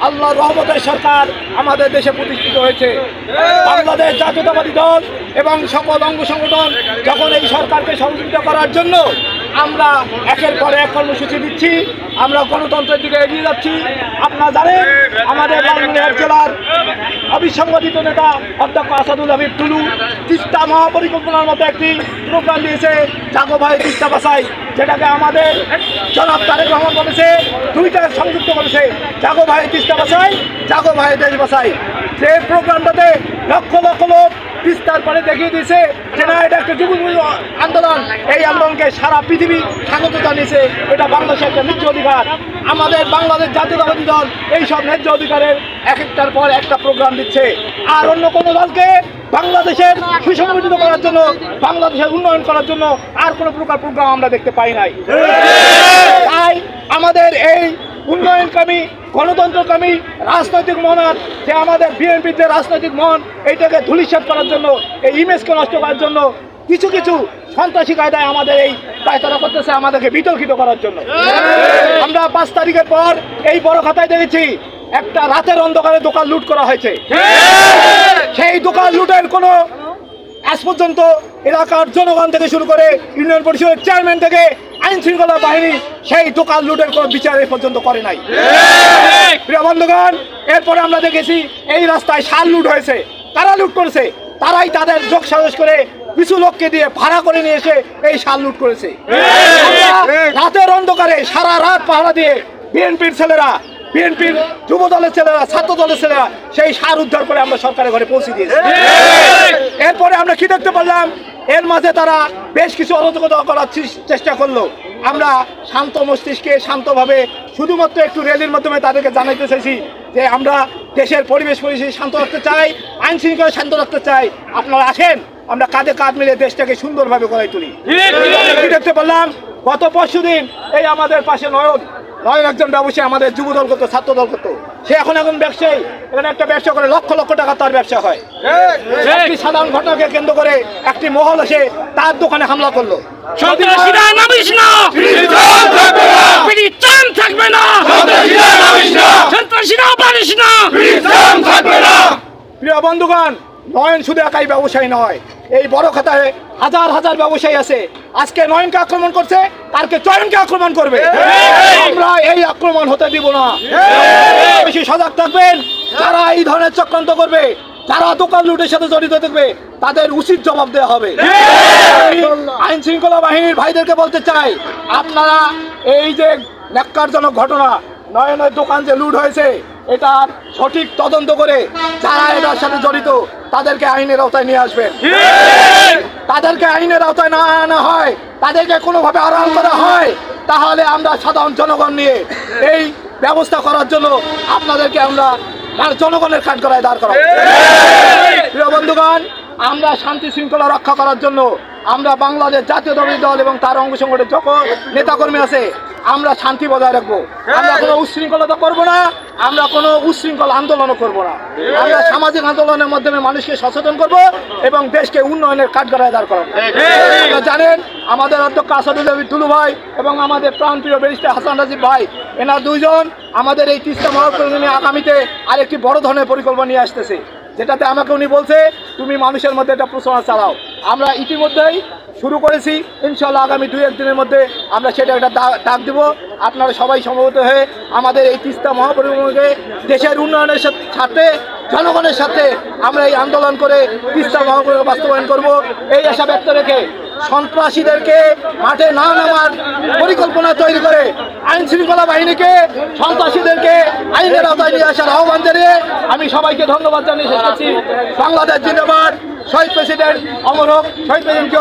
আল্লাহর রহমতের সরকার আমাদের দেশে প্রতিষ্ঠিত হয়েছে। বাংলাদেশ জাতীয়তাবাদী দল এবং সকল অঙ্গ সংগঠন যখন এই সরকারকে সহযোগিতা করার জন্য আমরা একের পর এক কর্মসূচি দিচ্ছি, আমরা গণতন্ত্রের দিকে এগিয়ে যাচ্ছি। আপনারা জানেন আমাদের লালমনিরহাট জেলার অবিসংগঠিত নেতা অধ্যক্ষ আসাদুল হাবিব টুলু তিস্তা মহাপরিকল্পনার মতো একটি প্রোগ্রাম দিয়েছে, জাগো ভাই তিস্তা বাঁচাই, যেটাকে আমাদের জনাব তারেক রহমান বলেছে, দুইটা সংযুক্ত করেছে, জাগো ভাই তিস্তা বাঁচাই, জাগো ভাই দেশ বাঁচাই। যে প্রোগ্রামটাতে লক্ষ লক্ষ লোক তিস্তার পরে দেখিয়ে দিয়েছে যে না, এটা একটা যুব আন্দোলন, এই আন্দোলনকে সারা পৃথিবী স্বাগত জানিয়েছে। এটা বাংলাদেশের একটা ন্যায্য অধিকার। আমাদের বাংলাদেশ জাতীয়তাবাদী দল এইসব ন্যায্য অধিকারের এক একটার পর একটা প্রোগ্রাম দিচ্ছে। আর অন্য কোনো দলকে বাংলাদেশের সুসংগঠিত করার জন্য, বাংলাদেশের উন্নয়ন করার জন্য আর কোনো প্রকার প্রোগ্রাম আমরা দেখতে পাই নাই। তাই আমাদের এই উন্নয়নকামী, গণতন্ত্রকামী রাজনৈতিক মহড়ার যে আমাদের বিএনপির যে রাজনৈতিক মন, এইটাকে ধূলিসাৎ করার জন্য, এই ইমেজকে নষ্ট করার জন্য কিছু কিছু সন্ত্রাসী কায়দায় আমাদের এই পায়তারা করতেছে, আমাদেরকে বিতর্কিত করার জন্য। আমরা 5 তারিখের পর এই বড় খাতায় দেখেছি একটা রাতের অন্ধকারে দোকান লুট করা হয়েছে। সেই দোকান লুটের কোনো আজ পর্যন্ত এলাকার জনগণ থেকে শুরু করে ইউনিয়ন পরিষদের চেয়ারম্যান থেকে আইন শৃঙ্খলা বাহিনী সেই দোকান লুটের কোনো বিচার এ পর্যন্ত করে নাই। প্রিয় বন্ধুগণ, এরপরে আমরা দেখেছি এই রাস্তায় শাল লুট হয়েছে। কারা লুট করেছে? তারাই তাদের যোগ সাজস করে কিছু লোককে দিয়ে ভাড়া করে নিয়ে এসে এই শাল লুট করেছে। রাতের অন্ধকারে সারা রাত পাহারা দিয়ে বিএনপির ছেলেরা, বিএনপির যুব দলের ছেলেরা, ছাত্র দলের ছেলেরা সেই সার উদ্ধার করে আমরা সরকারের ঘরে পৌঁছে দিয়েছি। এরপরে আমরা কি দেখতে পারলাম? এর মাঝে তারা বেশ কিছু অরাজকতা করার চেষ্টা করলো। আমরা শান্ত মস্তিষ্কে শান্তভাবে শুধুমাত্র একটু র্যালির মাধ্যমে তাদেরকে জানাইতে চাইছি যে আমরা দেশের পরিবেশ পরিস্থিতি শান্ত রাখতে চাই, আইন শৃঙ্খলা শান্ত রাখতে চাই। আপনারা আসেন, আমরা কাঁধে কাঁধ মিলে দেশটাকে সুন্দরভাবে গড়াই তুলি। কি দেখতে পারলাম? গত পরশুদিন এই আমাদের পাশে নয়ন একজন ব্যবসায়ী, আমাদের যুব দল করতো, ছাত্র দল করতো, সে এখন ব্যবসায়ী, এখানে একটা ব্যবসা করে লক্ষ লক্ষ টাকা তার ব্যবসা হয়। একটি সাধারণ ঘটনাকে কেন্দ্র করে একটি মহল এসে তার দোকানে হামলা করলো। প্রিয় বন্ধুগণ, নয়ন শুধু একাই ব্যবসায়ী নয়, এই বড় খাতায় হাজার হাজার ব্যবসায়ী আছে। আজকে নয়নকে আক্রমণ করছে, কালকে চয়নকে আক্রমণ করবে। আমরা এই আক্রমণ হতে দিব না। বেশি সজাগ থাকবেন। যারা এই ধরনের চক্রান্ত করবে, যারা দোকান লুটের সাথে জড়িত থাকবে, তাদের উচিত জবাব দেওয়া হবে। আইন শৃঙ্খলা বাহিনীর ভাইদেরকে বলতে চাই, আপনারা এই যে ন্যাক্কারজনক ঘটনা, নয়নের দোকান যে লুট হয়েছে, এটার সঠিক তদন্ত করে যারা এটার সাথে জড়িত তাদেরকে আইনের আওতায় নিয়ে আসবেন। তাদেরকে আইনের আওতায় না আনা হয়, তাদেরকে কোনোভাবে আড়াল করা হয়, তাহলে আমরা সাধারণ জনগণ নিয়ে এই ব্যবস্থা করার জন্য আপনাদেরকে আমরা জনগণের কাঠগড়ায় দাঁড় করাবো। প্রিয় বন্ধুগণ, আমরা শান্তি শৃঙ্খলা রক্ষা করার জন্য আমরা বাংলাদেশ জাতীয়তাবাদী দল এবং তার অঙ্গ সংগঠনের যত নেতাকর্মী আছে, আমরা শান্তি বজায় রাখবো। আমরা কোনো উচ্ছৃঙ্খলতা করবো না, আমরা কোনো উচ্ছৃঙ্খল আন্দোলনও করবো না। আমরা সামাজিক আন্দোলনের মাধ্যমে মানুষকে সচেতন করব এবং দেশকে উন্নয়নের কাঠগড়ায় দাঁড় করাবো। আপনারা জানেন আমাদের অধ্যক্ষ আসাদুল হাবিব টুলু ভাই এবং আমাদের প্রাণপ্রিয় ব্যারিস্টার হাসান রাজীব ভাই, এনারা দুইজন আমাদের এই তিস্তা মহাপরিকল্পনা আগামীতে আরেকটি বড় ধরনের পরিকল্পনা নিয়ে আসতেছে, যেটাতে আমাকে উনি বলছে তুমি মানুষের মধ্যে একটা প্রচারণা চালাও। আমরা ইতিমধ্যেই শুরু করেছি, ইনশাল্লাহ আগামী 2-1 দিনের মধ্যে আমরা সেটা একটা ডাক দেব। আপনারা সবাই সমবেত হয়ে আমাদের এই তিস্তা মহাপরিকল্পনাকে দেশের উন্নয়নের সাথে, জনগণের সাথে আমরা এই আন্দোলন করে তিস্তা মহাপরিকল্পনা বাস্তবায়ন করব, এই আশা ব্যক্ত রেখে সন্ত্রাসীদেরকে মাঠে না নামার পরিকল্পনা তৈরি করে আইন শৃঙ্খলা বাহিনীকে, সন্ত্রাসীদেরকে আইনের আওতায় নিয়ে আসার আহ্বান জানিয়ে আমি সবাইকে ধন্যবাদ জানিয়ে শেষ করছি। বাংলাদেশ জিন্দাবাদ। শহীদ প্রেসিডেন্ট অমর হোক। শহীদ প্রেসিডেন্ট